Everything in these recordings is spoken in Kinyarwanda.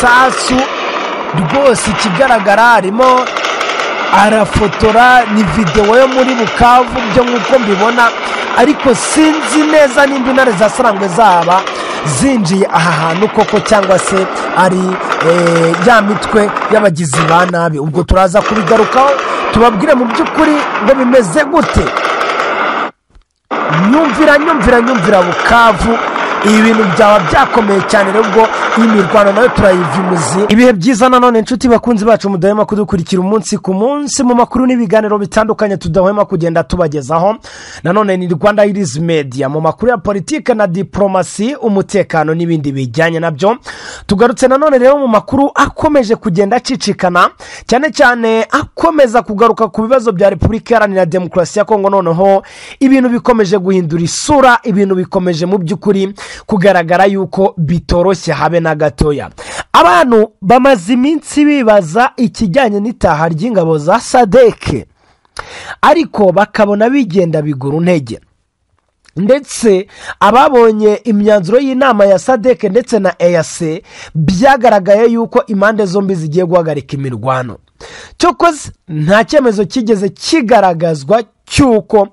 ibisasu rwose. Ikigaragara harimo arafotora, ni videwo yo muri Bukavu byo nk'uko mbibona, ariko sinzi neza nimba intare za Sarambwe zaba zinjiye aha hantu koko cyangwa se ari ya mitwe y'abagizi ba nabi. Ubwo turaza kubigarukaho tubabwire mu by'ukuri ngo bimeze gute. Nyumvira Bukavu, ibi bintu byaba byakomeye cyane. Rero ubwo iyi mirwano nayo turayivimuzi. Ibihe byiza nanone inshuti bakunzi bacu mudahema kudukurikira umunsi ku munsi mu makuru n'ibiganiro bitandukanye tudahema kugenda tubagezaho. Nanone ni Rwanda Iriz Media mu makuru ya politike na diplomasi, umutekano n'ibindi bijyanye nabyo. Tugarutse nanone rero mu makuru akomeje kugenda acicikana, cyane cyane akomeza kugaruka ku bibazo bya Repubulika Iharanira Demokarasi ya Kongo. Noneho ibintu bikomeje guhindura isura, ibintu bikomeje mu by'ukuri kugaragara yuko bitoroshye habe na gatoya. Abantu bamaze iminsi bibaza ikijyanye n'itaha ry'ingabo za SADC, ariko bakabona bigenda bigura intege. Ndetse ababonye imyanzuro y'inama ya SADC ndetse na EAC byagaragaye yuko impande zombi zigiye guhagarika imirwano. Cyokoze nta cyemezo kigeze kigaragazwa cyuko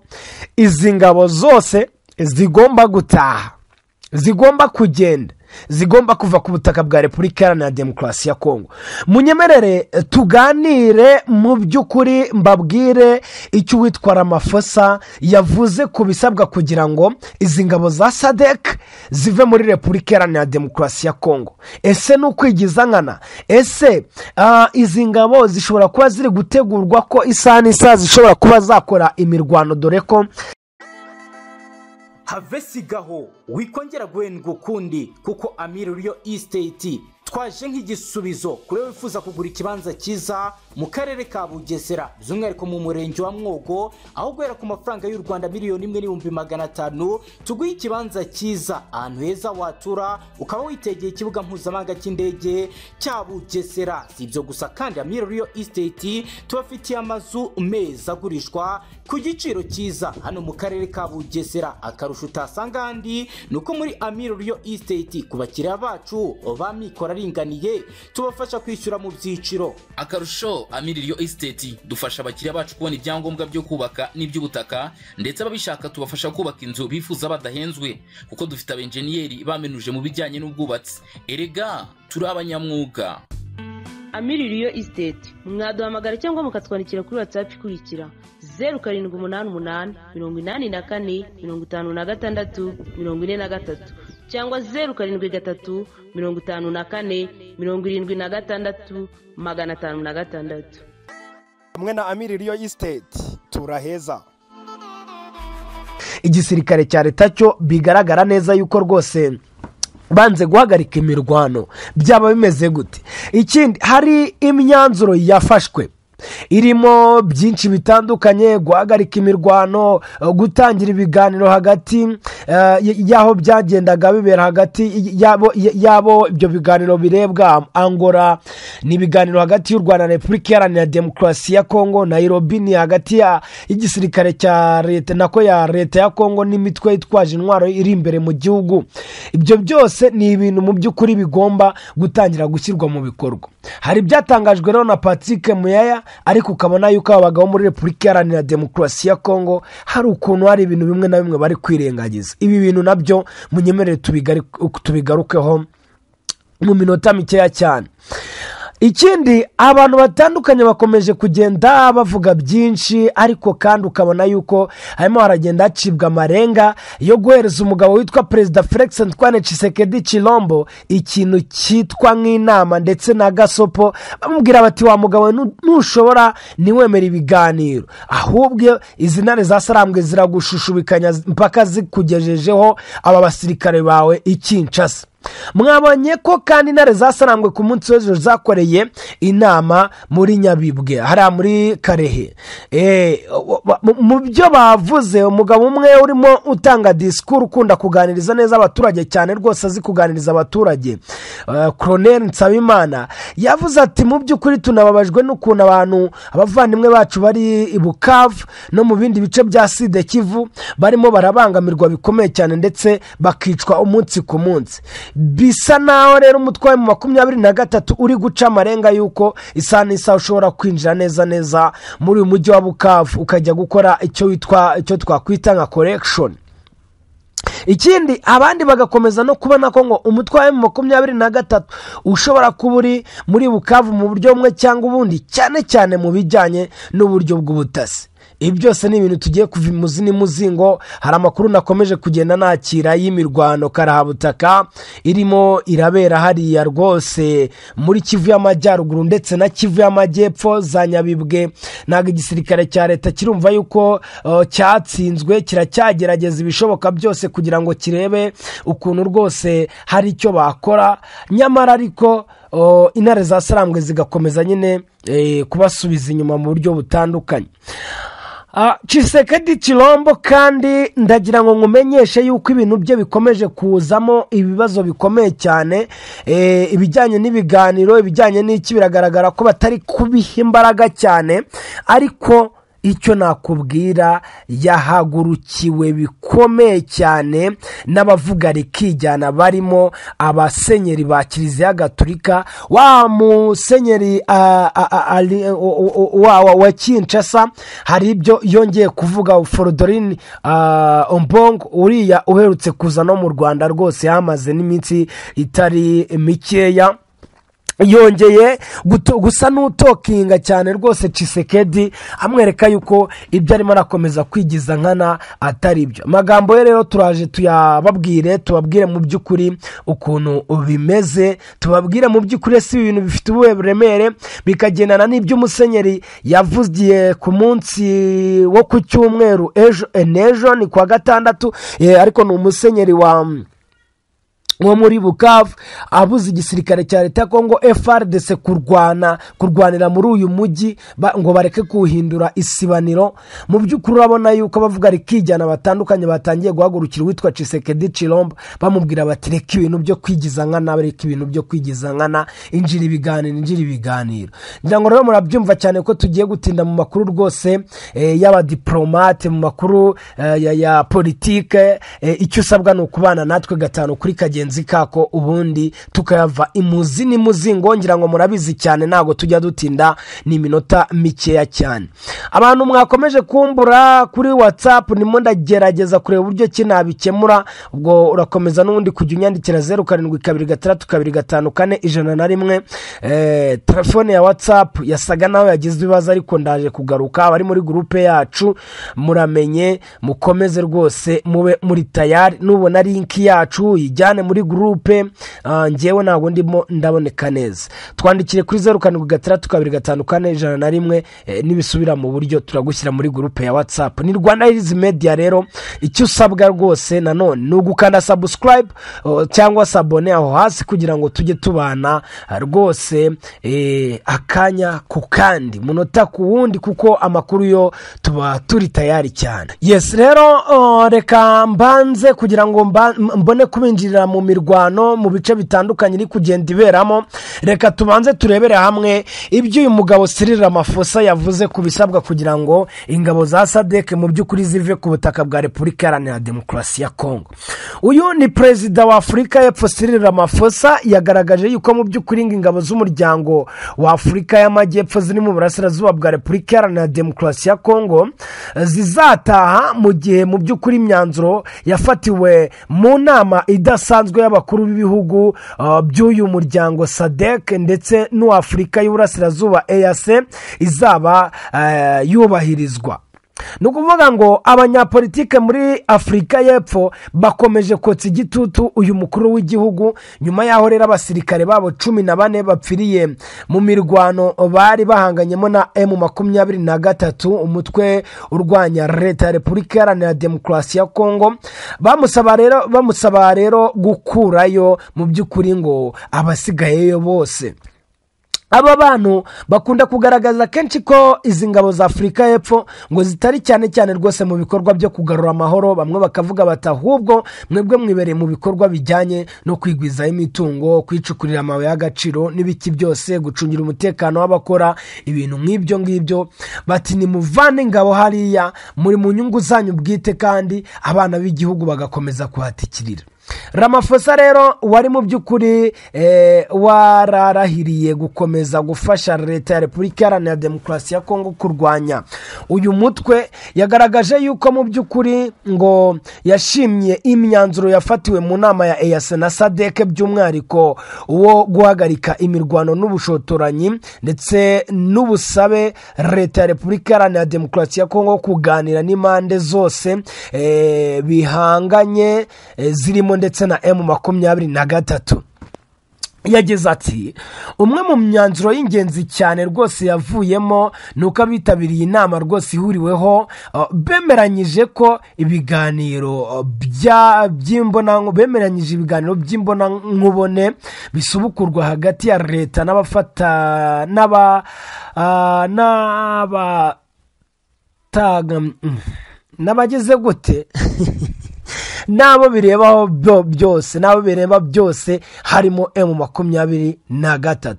izi ngabo zose zigomba gutaha, zigomba kugenda, zigomba kuva ku butaka bwa Repubulika Iharanira Demokarasi ya Kongo. Munyemerere tuganire mu by'ukuri, mbabwire icyo witwara amafosa yavuze ku bisabwa kugira ngo izi ngabo za SADC zive muri Repubulika Iharanira Demokarasi ya Kongo. Ese ni ukwigiza nkana? Ese izi ngabo zishobora kuba ziri gutegurwa ko isaha n'isaha zishobora kuba zakora imirwano, dore ko have sigaho wikongera guhendwa ukundi, kuko Amiri Real Estate twaje nk'igisubizo kuri wifuza kugura ikibanza cyiza mu karere ka Bugesera, by'umwihariko mu murenge wa Mwogo, aho guhera ku mafaranga y'u Rwanda $1,500,000 tuguye ikibanza cyiza ahantu heza watura, ukaba witegeye ikibuga mpuzamahanga cy'indege cya Bugesera. Si ibyo gusa kandi, Amiri Real Estate tubafitiye amazu meza agurishwa ku giciro cyiza hano mu karere ka Bugesera. Akarusho utasanga handi nuko muri Amiri Real Estate ku bakiriya bacu ba mikoro ringaniye tubafasha kwishyura mu byiciro. Akarusho Amiri Real Estate dufasha abakiriya bacu kubona ibyangombwa byo kubaka n'iby'ubutaka, ndetse ababishaka tubafasha kubaka inzu bifuza badahenzwe, kuko dufite abenjeniyeri bamenuje mu bijyanye n'ubwubatsi. Erega turi abanyamwuga. Amiri Real Estate mwaduhamagara cyangwa mukatwandikira kuri WhatsApp ikurikira 0788 84 56 43 cyangwa 0753 54 76 506. Hamwe na Amiri Real Estate turaheza. Igisirikare cya leta cyo bigaragara neza yuko rwose banze guhagarika imirwano. Byaba bimeze gute? Ikindi, hari imyanzuro yafashwe irimo byinshi bitandukanye: guhagarika imirwano, gutangira ibiganiro hagati y'aho byagendaga bibera hagati yabo ibyo biganiro birebwa. Angola ni ibiganiro hagati y'u Rwanda na Repubulika Iharanira Demokarasi ya Kongo. Nairobi ni hagati y'igisirikare cya leta nako ya leta ya Kongo n'imitwe yitwaje intwaro iri imbere mu gihugu. Ibyo byose ni ibintu mu by'ukuri bigomba gutangira gushyirwa mu bikorwa. Hari byatangajwe rero na Patrick Muyaya, ariko ukabona yuko abagabo muri Repubulika Iharanira Demokarasi ya Kongo hari ukuntu hari ibintu bimwe na bimwe bari kwirengagiza. Ibi bintu nabyo munyemerere tubigarukeho mu minota mikeya cyane. Ikindi, abantu batandukanye bakomeje kugenda bavuga byinshi, ariko kandi ukabona yuko harimo haragenda hacibwa amarenga yo guhereza umugabo witwa Perezida Felix Antoine Tshisekedi Chilombo ikintu cyitwa nk'inama ndetse na gasopo. Bamubwira bati, wa mugabo ntushobora niwemera ibiganiro, ahubwo izi ntare za Sarambwe ziragushushubikanya mpaka zikugejejeho aba basirikare bawe i Kinshasa. Mwabonye ko kandi intare za Sarambwe ku munsi w'ejo zakoreye inama muri Nyabibwe hariya muri Karehe. Mu byo bavuze, umugabo umwe urimo utanga disikuru ukunda kuganiriza neza abaturage cyane, rwose azi kuganiriza abaturage, Colonel Nsabimana, yavuze ati mu by'ukuri tunababajwe n'ukuntu abavandimwe bacu bari i Bukavu no mu bindi bice bya Sud Kivu barimo barabangamirwa bikomeye cyane, ndetse bakicwa umunsi ku munsi. bisa naho rero umutwe wa M23 uri guca amarenga yuko isaha n'isaha ushobora kwinjira neza neza muri uyu mujyi wa Bukavu ukajya gukora icyo twakwita nka correction. Ikindi abandi bagakomeza no kubona ko ngo umutwe wa M23 ushobora kuba uri muri Bukavu mu buryo bumwe cyangwa ubundi, cyane cyane mu bijyanye n'uburyo bw'ubutasi. Ibi byose ni ibintu tugiye kuva imuzi n'imuzingo. Hari amakuru nakomeje kugenda nakira y'imirwano karahabutaka irimo irabera hariya rwose muri Kivu y'Amajyaruguru ndetse na Kivu y'Amajyepfo za Nyabibwe. Ntabwo igisirikare cya leta kirumva yuko cyatsinzwe, kiracyagerageza ibishoboka byose kugira ngo kirebe ukuntu rwose hari icyo bakora, nyamara ariko intare za Sarambwe zigakomeza nyine kubasubiza inyuma mu buryo butandukanye. Tshisekedi Tshilombo kandi ndagira ngo nkumenyeshe yuko ibintu bye bikomeje kuzamo ibibazo bikomeye cyane, ibijyanye n'ibiganiro, ibijyanye n'iki biragaragara ko batari kubiha imbaraga cyane, ariko icyo nakubwira yahagurukiwe bikomeye cyane n'abavuga rikijyana barimo abasenyeri ba Kiliziya Gatolika. Wa musenyeri wa Kinshasa hari ibyo yongeye kuvuga. Forodorini Ombongo uriya uherutse kuza no mu Rwanda rwose yamaze n'iminsi itari mikeya, yongeye gusa n'utokinga cyane rwose Tshisekedi, amwereka yuko ibyo arimo arakomeza kwigiza nkana atari byo. Amagambo ye rero turaje tubabwire mu by'ukuri ukuntu bimeze, tubabwire mu by'ukuri si ibintu bifite uburemere bikagendana n'ibyo umusenyeri yavugiye ku munsi wo ku cyumweru ejo ni kwa gatandatu, ariko ni umusenyeri wo muri Bukavu abuze igisirikare cya leta ya Kongo FARDC kurwanira muri uyu mujyi ngo bareke kuhindura isibaniro. Mu by'ukuri urabona yuko abavuga rikijyana batandukanye batangiye guhagurukira witwa Tshisekedi Tshilombo bamubwira bati reka ibintu byo kwigiza nkana, injira ibiganiro. Ngira ngo rero murabyumva cyane ko tugiye gutinda mu makuru rwose y'abadiplomate, mu makuru ya politike. Icyo usabwa ni ukubana natwe gatanu kuri kagenzi kako, ubundi tukayava imuzi n'imuzingo. Ngira ngo murabizi cyane ntago tujya dutinda, ni iminota mikeya cyane. Abantu mwakomeje kumbura kuri WhatsApp nimo ndagerageza kureba uburyo kinabikemura, ubwo urakomeza n'ubundi kujya unyandikira 0723254101. Telefone ya WhatsApp yasaga naho yagize ibibazo, ariko ndaje kugaruka. Abari muri groupe yacu muramenye, mukomeze rwose mube muri tayari, nubona link yacu ijyane muri groupe. Ngewe ntabwo ndimo ndaboneka neza, twandikire kuri 0723254101. Nibisubira mu buryo turagushyira muri groupe ya WhatsApp. Ni Rwanda Hills Media rero, icyo usabwa rwose nanone ni ugukanda subscribe cyangwa sabone aho hasi kugira ngo tujye tubana rwose akanya ku kandi, munota ku wundi, kuko amakuru yo tuba turi tayari cyane. Yes rero reka mbanze kugira ngo mbone kubinjirira mu mirwano mu bice bitandukanye iri kugenda iberamo. Reka tubanze turebere hamwe ibyo uyu mugabo Cyril Ramaphosa yavuze ku bisabwa kugira ngo ingabo za SADC mu by'ukuri zive ku butaka bwa Repubulika Iharanira Demokarasi ya Kongo. Uyu ni perezida wa Afurika y'Epfo Cyril Ramaphosa yagaragaje yuko mu by'ukuri ingabo z'umuryango wa Afurika y'Amajyepfo ziri mu burasirazuba bwa Repubulika Iharanira Demokarasi ya Kongo zizataha mu gihe mu by'ukuri imyanzuro yafatiwe mu nama idasanzwe y'abakuru b'ibihugu by'uyu muryango SADC ndetse n'Afurika y'Uburasirazuba EAC izaba yubahirizwa. Ni ukuvuga ngo abanyapolitike muri Afurika y'Epfo bakomeje kotsa igitutu uyu mukuru w'igihugu, nyuma yaho rero abasirikare babo 14 bapfiriye mu mirwano bari bahanganyemo na M23, umutwe urwanya leta ya Repubulika Iharanira Demokarasi ya Kongo. Bamusaba rero gukurayo mu by'ukuri ngo abasigayeyo bose. Aba bantu bakunda kugaragaza kenshi ko izi ngabo za Afurika y'Epfo ngo zitari cyane rwose mu bikorwa byo kugarura amahoro. Bamwe bakavuga bati ahubwo mwebwe mwibereye mu bikorwa bijyanye no kwigwiza imitungo, kwicukurira amabuye y'agaciro n'ibiki byose, gucungira umutekano w'abakora ibintu nk'ibyo. Bati ni muvane ingabo hariya muri mu nyungu zanyu bwite, kandi abana b'igihugu bagakomeza kuhatikirira. Ramaphosa rero wari mu by'ukuri wararahiriye gukomeza gufasha leta ya Repubulika Iharanira Demokarasi ya Kongo kurwanya uyu mutwe, yagaragaje yuko mu by'ukuri ngo yashimye imyanzuro yafatiwe mu nama ya EAC na SADC, by'umwihariko wo guhagarika imirwano n'ubushotoranyi ndetse n'ubusabe leta ya Repubulika Iharanira Demokarasi ya Kongo kuganira n'impande zose bihanganye zirimo ndetse na M23. Yagize ati umwe mu myanzuro y'ingenzi cyane rwose yavuyemo nuko abitabiriye inama rwose ihuriweho bemeranyije ko ibiganiro by'imbona nkubone bisubukurwa hagati ya leta n'abagize gute n'abo bireba byose harimo M23.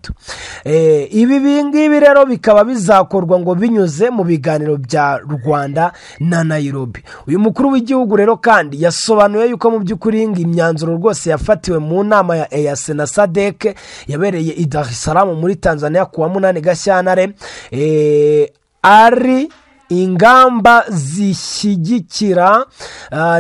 Ibi ngibi rero bikaba bizakorwa ngo binyuze mu biganiro bya Rwanda na Nairobi. Uyu mukuru w'igihugu rero kandi yasobanuye yuko mu by'ukuri imyanzuro rwose yafatiwe mu nama ya EAC na SADC yabereye i Dar es Salaam muri Tanzania kuwa 8 Gashyantare ari ingamba zishyigikira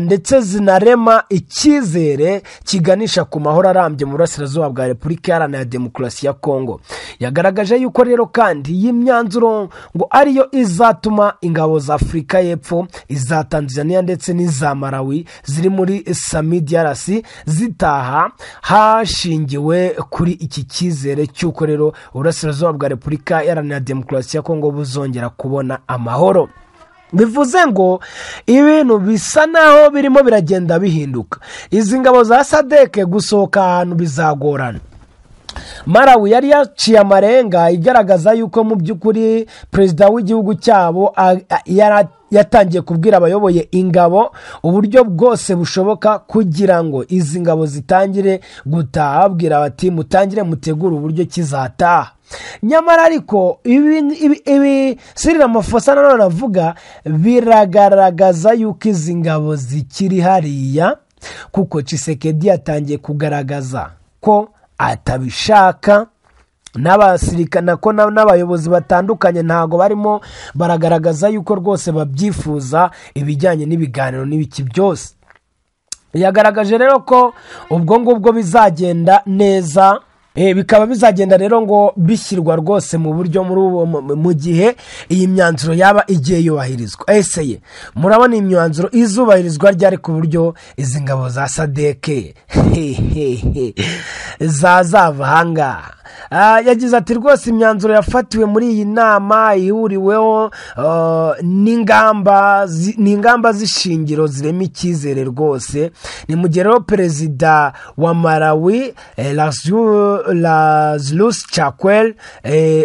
ndetse zinarema icyizere kiganisha ku mahoro arambye mu burasirazuba bwa Repubulika Iharanira Demokarasi ya Kongo. Yagaragaje yuko rero kandi iyi myanzuro ngo ariyo izatuma ingabo za Afurika y'Epfo, iza Tanzania ndetse n'iza Malawi ziri muri SAMIDRC zitaha hashingiwe kuri iki cyizere cy'uko rero uburasirazuba bwa Repubulika Iharanira Demokarasi ya Kongo buzongera kubona amahoro. Bivuze ngo ibintu bisa naho birimo biragenda bihinduka. Izi ngabo za SADC gusohoka ahantu bizagorana. Malawi yari yaciye amarenga igaragaza yuko mu by'ukuri perezida w'igihugu cyabo yatangiye kubwira abayoboye ingabo uburyo bwose bushoboka kugira ngo izi ngabo zitangire gutaha, abwira bati mutangire mutegura uburyo kizataha. Nyamara ariko ibi Cyril Ramaphosa nanone avuga biragaragaza yuko izi ngabo zikiri hariya, kuko Tshisekedi yatangiye kugaragaza ko atabishaka, n'abasirikana ko n'abayobozi batandukanye ntago barimo baragaragaza yuko rwose babyifuza ibijyanye n'ibiganiro n'ibiki byose. Yagaragaje rero ko ubwo ngubwo bizagenda neza, bikaba bizagenda rero ngo bishyirwa rwose mu buryo mu gihe iyi myanzuro yaba igiye yubahirizwa. Ese murabona imyanzuro izubahirizwa ryari ku buryo izi ngabo za SADC zazava ahangaha? Yagize ati rwose imyanzuro yafatiwe muri iyi nama ihuriweho n'ingamba z'ishingiro zirema icyizere rwose. Ni mu gihe rero perezida wa Malawi Lazarus Chakwera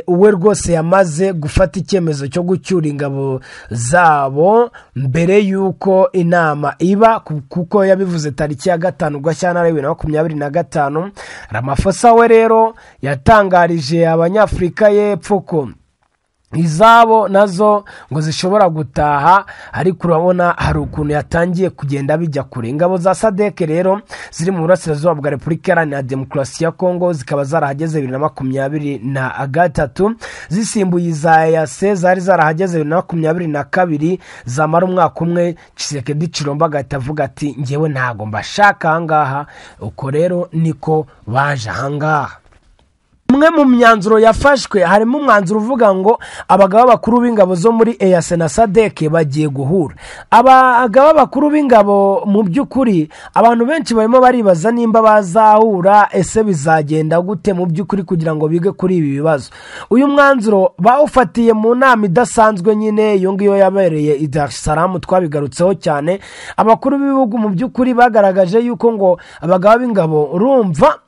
uwe rwose yamaze gufata icyemezo cyo gucyura ingabo zabo mbere y'uko inama iba, kuko yabivuze tariki ya 5 Gashyantare 2025. Ramaphosa we rero yatangarije Abanyafurika y'Epfo ko izabo nazo ngo zishobora gutaha, ariko urabona hari ukuntu yatangiye kugenda bijya kure. Ingabo za SADC rero ziri mu burasirazuba bwa Repubulika Iharanira Demokarasi ya Kongo zikaba zarahageze 2023 zisimbuye za EAC zari zarahageze 2022 zamara umwaka umwe. Tshisekedi Chilombo agahita avuga ati ngewe ntago mbashaka ahangaha, uko rero niko baje ahangaha. Umwe mu myanzuro yafashwe harimo umwanzuro uvuga ngo abagaba bakuru b'ingabo zo muri EAC na SADC bagiye guhura. Abagaba bakuru b'ingabo mu by'ukuri abantu benshi barimo baribaza nimba bazahura, ese bizagenda gute mu by'ukuri kugira ngo bige kuri ibi bibazo. Uyu mwanzuro bawufatiye mu nama idasanzwe nyine iyo ngiyo yabereye i Dar es Salaam, twabigarutseho cyane. Abakuru b'ibihugu mu by'ukuri bagaragaje yuko ngo abagaba b'ingabo urumva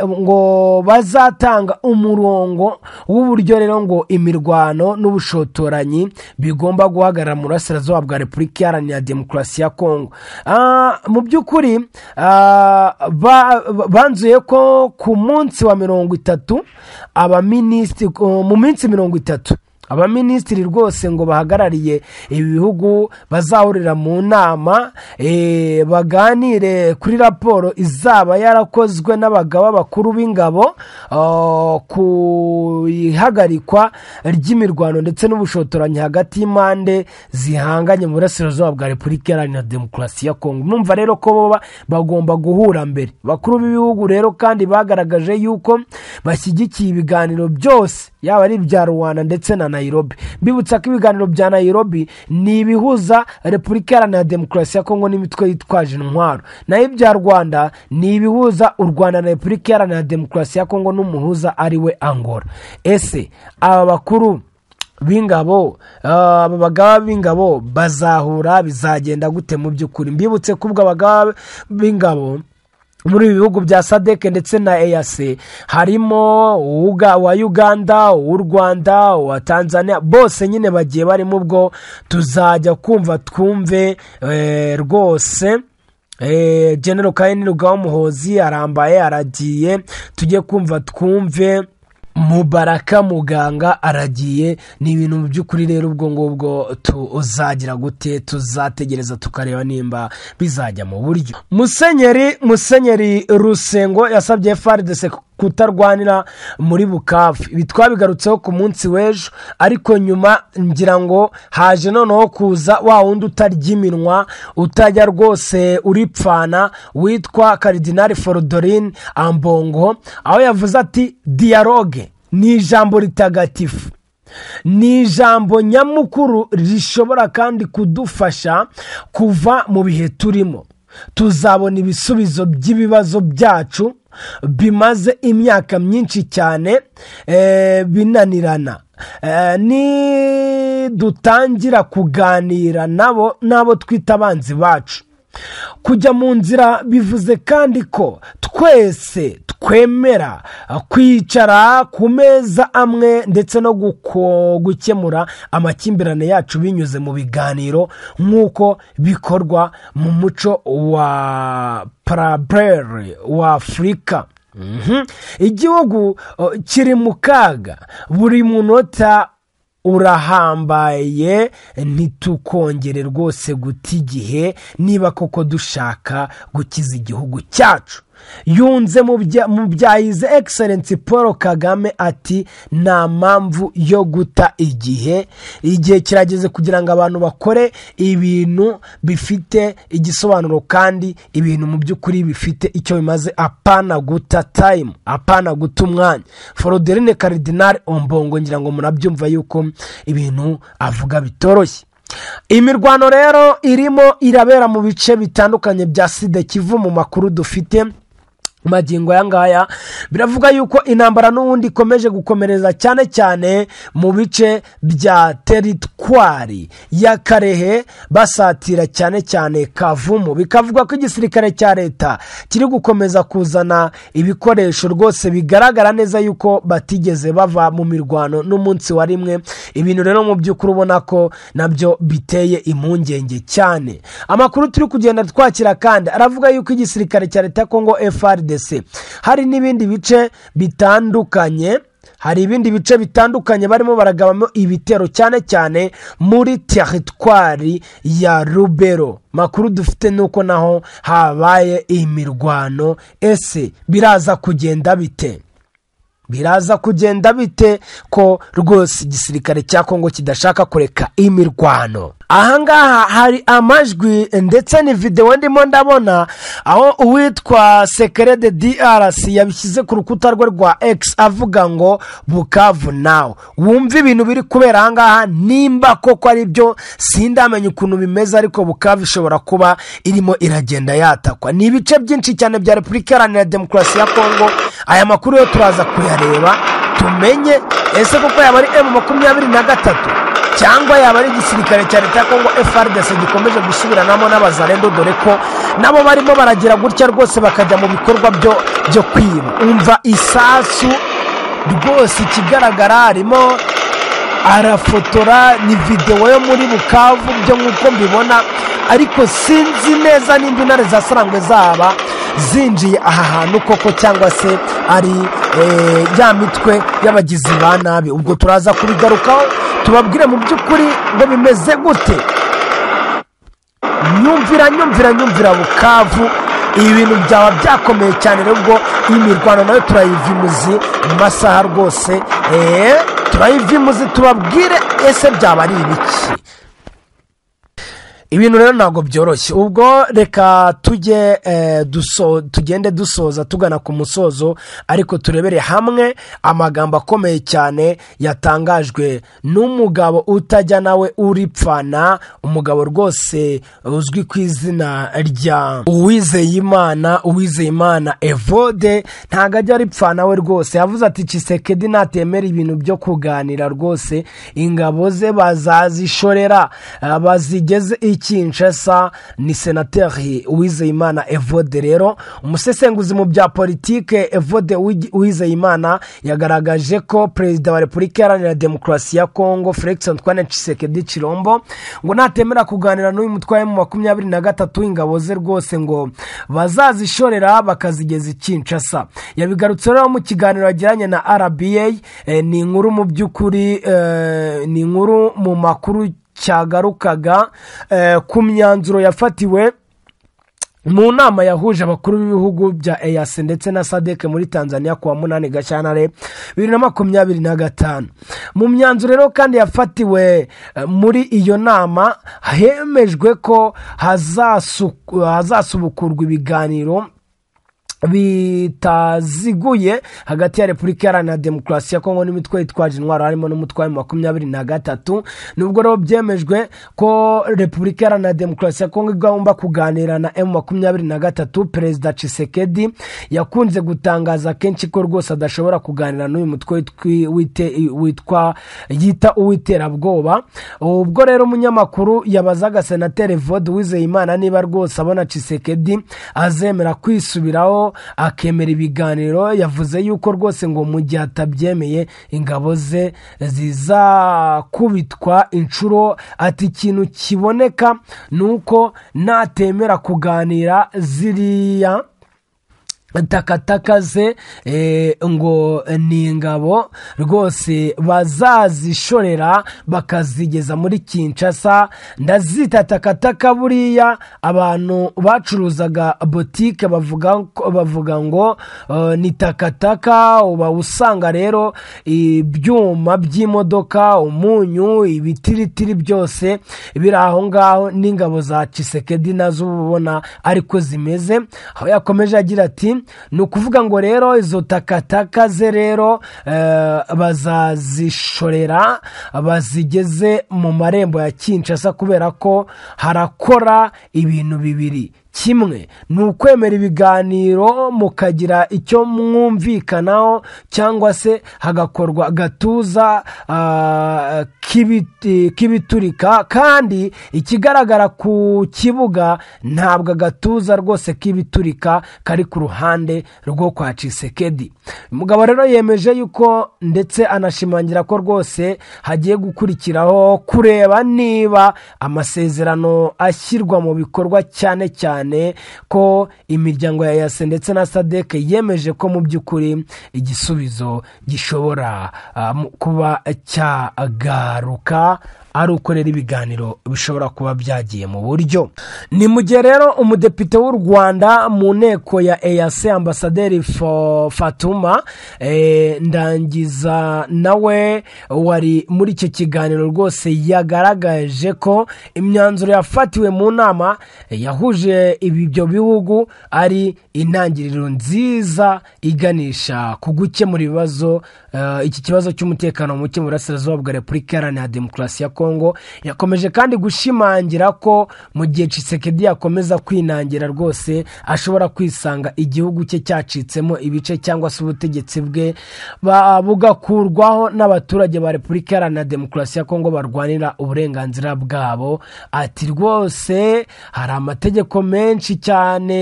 ngo bazatanga umurongo w'uburyo rero ngo imirwano n'ubushotoranyi bigomba guhagarara mu burasirazuba bwa Repubulika Iharanira Demokarasi ya Kongo. Mu by'ukuri banzuye ko ku munsi wa 30 abaminisitiri mu minsi 30 abaminisitiri rwose ngo bahagarariye ibi bihugu bazahurira mu nama baganire kuri raporo izaba yarakozwe n'abagaba bakuru b'ingabo ku ihagarikwa ry'imirwano ndetse n'ubushotoranyi hagati y'impande zihanganye mu burasirazuba bwa Repubulika Iharanira Demokarasi ya Kongo. Numva rero ko bagomba guhura mbere. Bakuru b'ibihugu rero kandi bagaragaje yuko bashyigikiye ibiganiro byose yaba ari ibya Rwanda ndetse na Nairobi. Bibutsa ko ibiganiro bya Nairobi ni ibihuza Repubulika Iharanira Demokarasi ya Kongo n'imitwe yitwaje intwaro, naho ibya Rwanda ni ibihuza u Rwanda na Repubulika Iharanira Demokarasi ya Kongo n'umuhuza ari we Angola. Ese aba bakuru b'ingabo aba bagaba b'ingabo bazahura bizagenda gute mu by'ukuri? Mbibutse ko ubwo abagaba b'ingabo muri ibi bihugu bya SADC ndetse na EAC harimo wa Uganda, u Rwanda, wa Tanzania, bose nyine bagiye barimo. Ubwo tuzajya kumva twumve rwose General Kaini Rugaba Muhozi arambaye aragiye, tujye kumva twumve Mubaraka Muganga aragiye. Ni ibintu by'ukuri rero ubwo ngubwo tuzagira gute, tuzategereza tukareba nimba bizajya mu buryo. Musenyeri Rusengo yasabye FARDC kutarwanira muri Bukavu. Ibi twabigarutseho ku munsi w'ejo, ariko nyuma ngira ngo haje noneho kuza wa wundi utarya iminwa utajya rwose uripfana witwa Karidinali Forodorin Ambongo, aho yavuze ati dialogue ni ijambo ritagatifu, ni ijambo nyamukuru rishobora kandi kudufasha kuva mu bihe turimo. Tuzabona ibisubizo by'ibibazo byacu bimaze imyaka myinshi cyane binanirana ni dutangira kuganira nabo twita abanzi bacu. Kujya mu nzira bivuze kandi ko twese twemera kwicara ku meza amwe ndetse no gukemura amakimbirane yacu binyuze mu biganiro nk'uko bikorwa mu muco wa parabere wa Afurika. Igihugu kiri mu kaga, buri munota urahambaye, ntitukongere rwose guta igihe niba koko dushaka gukiza igihugu cyacu. Yunze mu byahize Excellence Paul Kagame ati nta mpamvu yo guta igihe kirageze kugira ngo abantu bakore ibintu bifite igisobanuro kandi ibintu mu by'ukuri bifite icyo bimaze, apana guta time, apana guta umwanya. Foroderine Karidinali Ambongo ngira ngo murabyumva yuko ibintu avuga bitoroshye. Imirwano rero irimo irabera mu bice bitandukanye bya Sud Kivu. Mu makuru dufite magingo yangaya biravuga yuko intambara n'ubundi ikomeje gukomereza cyane cyane mu bice bya teritwari ya Karehe basatira cyane cyane Kavumu. Bikavuga ko igisirikare cya leta kiri gukomeza kuzana ibikoresho rwose bigaragara neza yuko batigeze bava mu mirwano n'umunsi wa rimwe. Ibintu rero mu by'ukuri ubona ko nabyo biteye impungenge cyane. Amakuru turi kugenda twakira kandi aravuga yuko igisirikare cya leta Kongo FARDC hari n'ibindi bice bitandukanye, barimo baragabamo ibitero cyane cyane muri teritwari ya Rubero. Makuru dufite nuko naho habaye imirwano. Ese biraza kugenda bite ko rwose igisirikare cya Kongo kidashaka kureka imirwano? Ahangaha hari amajwi ndetse ni video ndimo ndabona aho uwitwa Sekere de DRC yabishyize ku rukuta rwe rwa X avuga ngo Bukavu now. Wumva ibintu biri kubera ahangaha, nimba koko ari byo sindamenya ukuntu bimeze, ariko Bukavu ishobora kuba irimo iragenda yatakwa. Ni ibice byinshi cyane bya Repubulika Iharanira Demokarasi ya Kongo. Aya makuru yo turaza kuyareba tumenye ese koko yaba ari M23 cyangwa yaba ari igisirikare cya leta Kongo FARDC gikomeje gusubiranamo n'abazarendo, dore ko nabo barimo baragira gutya rwose bakajya mu bikorwa byo kwiba. Umva isasu rwose ikigaragara harimo arafotora, ni video yo muri Bukavu byo nk'uko mbibona, ariko sinzi neza nimba intare za Sarangwe zaba zinjiye aha hantu koko cyangwa se ari ya mitwe y'abagizi ba nabi. Ubwo turaza kubigarukaho tubabwire mu by'ukuri ngo bimeze gute. nyumvira Bukavu, ibi bintu byaba byakomeye cyane. rero ubwo iyi mirwano nayo turayiva imuzi mu masaha rwose, turayiva imuzi tubabwire ese byaba ari ibiki. ibintu rero ntabwo byoroshye. ubwo reka tugende dusoza tugana ku musozo, ariko turebere hamwe amagambo akomeye cyane yatangajwe n'umugabo utajya nawe uripfana, umugabo rwose uzwi ku izina rya Uwizeyimana Evode. ntabwo ajya aripfana we rwose. yavuze ati Tshisekedi natemera ibintu byo kuganira rwose ingabo ze bazazishorera bazigeze Kinshasa. ni senateri Uwizeyimana Evode. rero umusesenguzi mu bya politike Evode Uwizeyimana yagaragaje ko perezida wa Repubulika Iharanira Demokarasi ya Kongo Felix Antoine Tshisekedi Chilombo ngo natemera kuganira n'uyu mutwe mu 23 ingabo ze rwose ngo bazazishorera bakazigeza Kinshasa. yabigarutse rero mu kiganiro yagiranye na RBA. ni inkuru mu by'ukuri, ni inkuru mu makuru cyagarukaga ku myanzuro yafatiwe mu nama yahuje abakuru b'ibihugu bya EAC ndetse na SADC muri Tanzania kuwa 8 Gashyantare 2025. mu myanzuro rero kandi yafatiwe muri iyo nama hemejwe ko hazasubukurwa ibiganiro bitaziguye hagati ya Repubulika Iharanira Demokarasi ya Kongo n'imitwe yitwaje intwaro harimo n'umutwe wa 23. nubwo rero byemejwe ko Repubulika Iharanira Demokarasi ya Kongo igomba kuganira na M23, perezida Tshisekedi yakunze gutangaza kenshi ko rwose adashobora kuganira n'uyu mutwe yita uw'iterabwoba. ubwo rero umunyamakuru yabazaga senateri Evode Uwizeyimana niba rwose abona Tshisekedi azemera kwisubiraho akemera ibiganiro. yavuze yuko rwose ngo mu gihe atabyemeye ingabo ze zizakubitwa inshuro. ati ikintu kiboneka nuko natemera kuganira ziriya takataka ze ngo ni ingabo rwose bazazishorera bakazigeza muri Kinshasa. ndazita takataka. buriya abantu bacuruzaga botike bavuga ngo ni takataka. uba usanga rero ibyuma by'imodoka, umunyu, ibitiritiri byose biri aho ngaho n'ingabo za Tshisekedi nazo ubona ariko zimeze. aho yakomeje agira ati ni ukuvuga ngo rero izo takataka ze rero bazazishorera bazigeze mu marembo ya Kinshasa kubera ko harakora ibintu bibiri. kimwe ni ukwemera ibiganiro mukagira icyo mwumvikanaho cyangwa se hagakorwa agatuza k'ibiturika. kandi ikigaragara ku kibuga ntabwo agatuza rwose k'ibiturika kari ku ruhande rwo kwa Tshisekedi. umugabo rero yemeje yuko ndetse anashimangira ko rwose hagiye gukurikiraho kureba niba amasezerano ashyirwa mu bikorwa, cyane cyane ko imiryango ya EAC ndetse na SADC yemeje ko mu by'ukuri igisubizo gishobora kuba cyagaruka ari ukorera ibiganiro bishobora kuba byagiye mu buryo. ni mu gihe rero umudepite w'u Rwanda mu nteko ya EAC ambasaderi Fatuma Ndangiza nawe wari muri icyo kiganiro rwose yagaragaje ko imyanzuro yafatiwe mu nama yahuje ibyo bihugu ari intangiriro nziza iganisha ku gukemura ibibazo iki kibazo cy'umutekano muke mu burasirazuba bwa Repubulika Iharanira Demokarasi ya Kongo. yakomeje kandi gushimangira ko mu gihe Tshisekedi yakomeza kwinangira rwose ashobora kwisanga igihugu cye cyacitsemo ibice cyangwa se ubutegetsi bwe bugakurwaho n'abaturage ba Repubulika Iharanira Demokarasi ya Kongo barwanira uburenganzira bwabo. ati rwose hari amategeko menshi cyane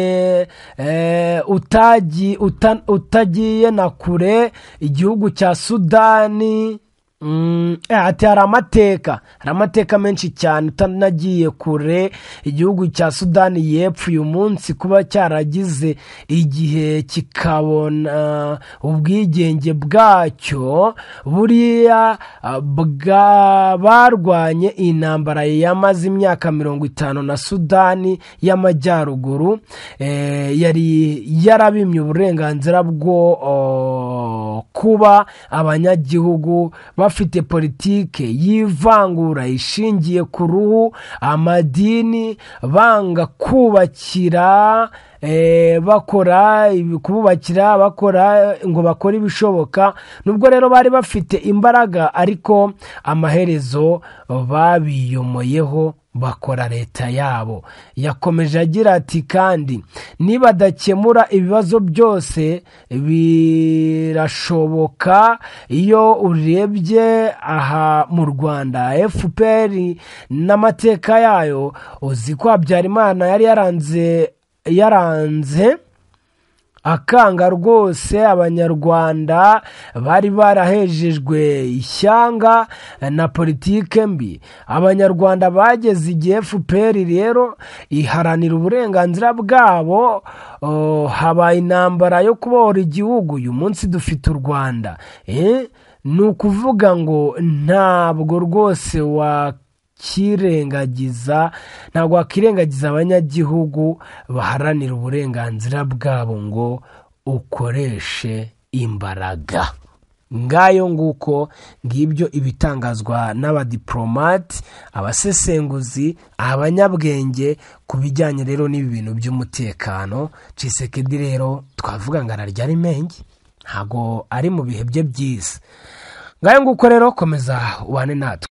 utagiye na kure igihugu cya Sudani ati hari amateka menshi cyane utanagiye kure. Igihugu cya Sudani y'Epfo uyu munsi kuba cyaragize igihe kikabona ubwigenge bwacyo, buriya barwanye intambara yamaze imyaka 50 na Sudani y'Amajyaruguru, yari yarabimye uburenganzira bwo kuba abanyagihugu bafite politike y'ivangura ishingiye ku ruhu, amadini, banga kubakira bakora ngo bakore ibishoboka. Nubwo rero bari bafite imbaraga, ariko amaherezo babiyomoyeho bakora leta yabo. Yakomeje agira ati kandi nibadakemura ibibazo byose birashoboka. Iyo urebye aha mu Rwanda FPR n'amateka yayo, uzi ko Habyarimana yari yaranze akanga rwose abanyarwanda bari barahejejwe ishyanga na politike mbi. Abanyarwanda bageze igihe FPR rero iharanira uburenganzira bwabo, habaye intambara yo kubohora igihugu. Uyu munsi dufite u Rwanda. Ni ukuvuga ngo ntabwo rwose ntabwo wakirengagiza abanyagihugu baharanira uburenganzira bwabo ngo ukoreshe imbaraga. Ngayo nguko ngibyo ibitangazwa n'abadiplomate, abasesenguzi, abanyabwenge ku bijyanye rero n'ibi bintu by'umutekano. Tshisekedi rero twavuga ngo ararya ari menge, ntabwo ari mu bihe bye byiza. Ngayo nguko rero komeza ubane natwe.